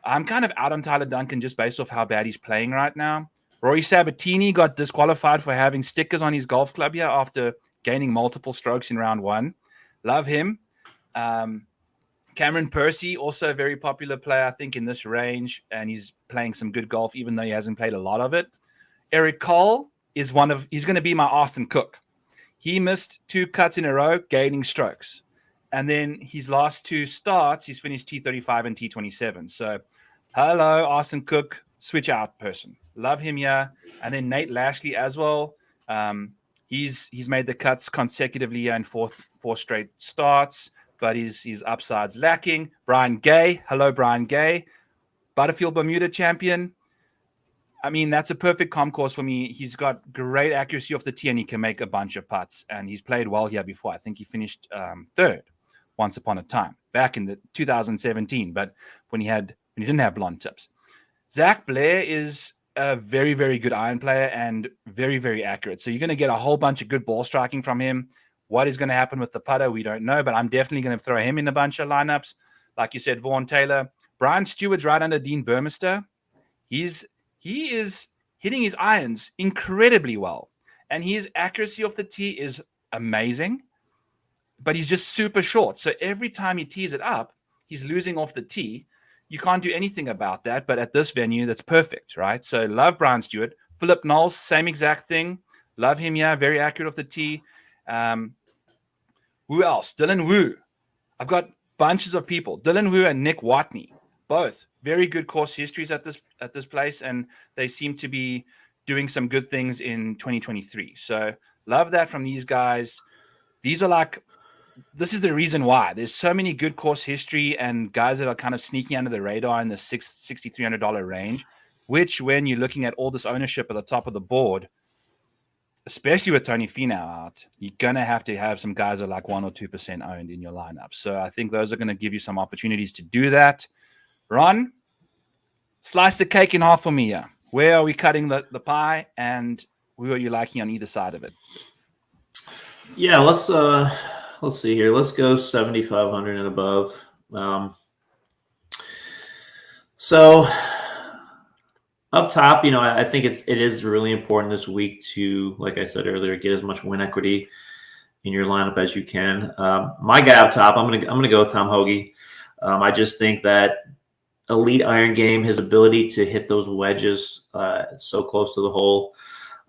I'm kind of out on Tyler Duncan just based off how bad he's playing right now. Rory Sabatini got disqualified for having stickers on his golf club here after gaining multiple strokes in round 1. Love him. Cameron Percy, also a very popular player, I think, in this range, and he's playing some good golf, even though he hasn't played a lot of it. Eric Cole is he's going to be my Austin Cook. He missed 2 cuts in a row, gaining strokes. And then his last 2 starts, he's finished T35 and T27. So, hello, Austin Cook, switch out person. Love him here. And then Nate Lashley as well. He's made the cuts consecutively here in 4 straight starts, but his upside's lacking. Brian Gay, hello, Brian Gay. Butterfield Bermuda champion. I mean, that's a perfect comp course for me. He's got great accuracy off the tee, and he can make a bunch of putts. And he's played well here before. I think he finished 3rd once upon a time back in the 2017, but when he didn't have blonde tips. Zach Blair is a very, very good iron player and very, very accurate. So you're going to get a whole bunch of good ball striking from him. What is going to happen with the putter, we don't know, but I'm definitely going to throw him in a bunch of lineups. Like you said, Vaughn Taylor. Brian Stewart's right under Dean Burmeister. He is hitting his irons incredibly well, and his accuracy off the tee is amazing, but he's just super short. So every time he tees it up, he's losing off the tee. You can't do anything about that, but at this venue, that's perfect, right? So love Brian Stewart. Philip Knowles, same exact thing. Love him, yeah, very accurate off the tee. Who else? Dylan Wu. I've got bunches of people. Dylan Wu and Nick Watney, both very good course histories at this place, and they seem to be doing some good things in 2023. So love that from these guys. This is the reason why there's so many good course history and guys that are kind of sneaking under the radar in the $6,300 range, which when you're looking at all this ownership at the top of the board, especially with Tony Finau out, you're going to have some guys that are like 1 or 2% owned in your lineup. So I think those are going to give you some opportunities to do that. Ron, slice the cake in half for me here. Where are we cutting the pie, and who are you liking on either side of it? Yeah, let's see here. Let's go 7,500 and above. So up top, I think it is really important this week to, like I said earlier, get as much win equity in your lineup as you can. My guy up top, I'm gonna go with Tom Hoge. I just think that elite iron game, his ability to hit those wedges so close to the hole,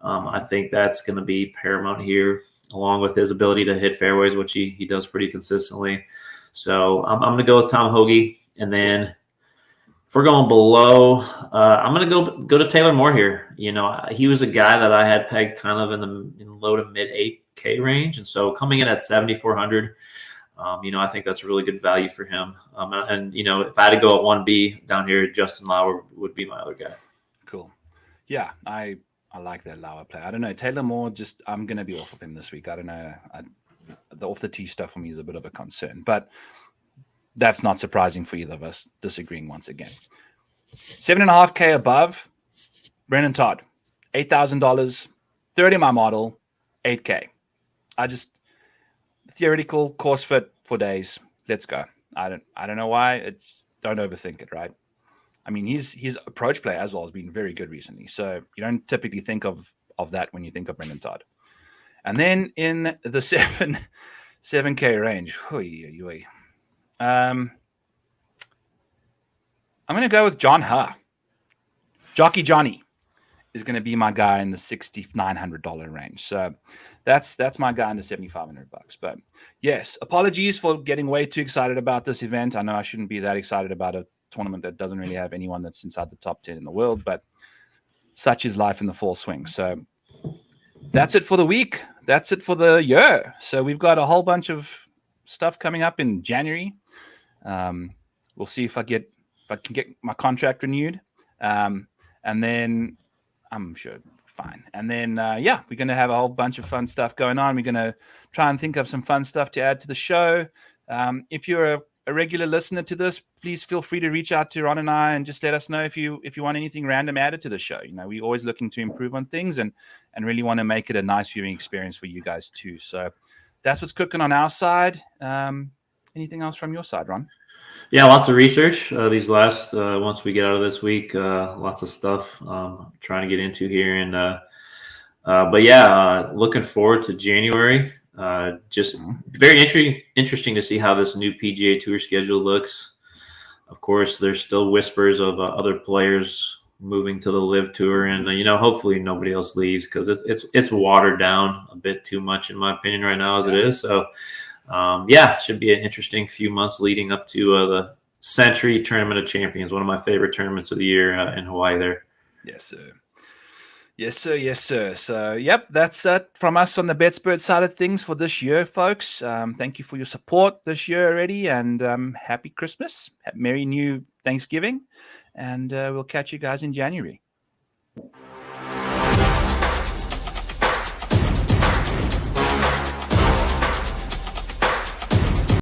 I think that's going to be paramount here, along with his ability to hit fairways, which he does pretty consistently. So I'm going to go with Tom Hoge. And then if we're going below, I'm going to go to Taylor Moore here. He was a guy that I had pegged kind of in the low to mid 8K range. And so coming in at 7,400, I think that's a really good value for him. And if I had to go at 1B down here, Justin Lauer would be my other guy. Cool. Yeah, I like that Lauer play. I don't know. Taylor Moore, I'm going to be off of him this week. I don't know. The off the tee stuff for me is a bit of a concern, but that's not surprising for either of us disagreeing once again. 7.5K above, Brennan Todd, $8,000, 30 my model, 8K. Theoretical course fit for days. Let's go. I don't know why. Don't overthink it, right? I mean, his approach play as well has been very good recently. So you don't typically think of that when you think of Brendan Todd. And then in the 7K range, I'm going to go with John Ha. Jockey Johnny is going to be my guy in the $6,900 range. So that's my guy in the $7,500. But yes, apologies for getting way too excited about this event. I know I shouldn't be that excited about a tournament that doesn't really have anyone that's inside the top 10 in the world, but such is life in the full swing. So that's it for the week. That's it for the year. So we've got a whole bunch of stuff coming up in January. We'll see if I can get my contract renewed. And then I'm sure fine. And then, we're going to have a whole bunch of fun stuff going on. We're going to try and think of some fun stuff to add to the show. If you're a regular listener to this, please feel free to reach out to Ron and I and just let us know if you want anything random added to the show. We're always looking to improve on things and really want to make it a nice viewing experience for you guys too. So that's what's cooking on our side. Anything else from your side, Ron? Yeah, lots of research these last once we get out of this week. Lots of stuff trying to get into here, and looking forward to January. Just very interesting to see how this new PGA Tour schedule looks. Of course, there's still whispers of other players moving to the Live Tour, and hopefully nobody else leaves because it's watered down a bit too much in my opinion right now as it is. So. It should be an interesting few months leading up to the Century Tournament of Champions, one of my favorite tournaments of the year in Hawaii there. Yes, sir. Yes, sir. Yes, sir. So, that's it from us on the Betsperts side of things for this year, folks. Thank you for your support this year already, and happy Christmas, Merry New Thanksgiving, and we'll catch you guys in January.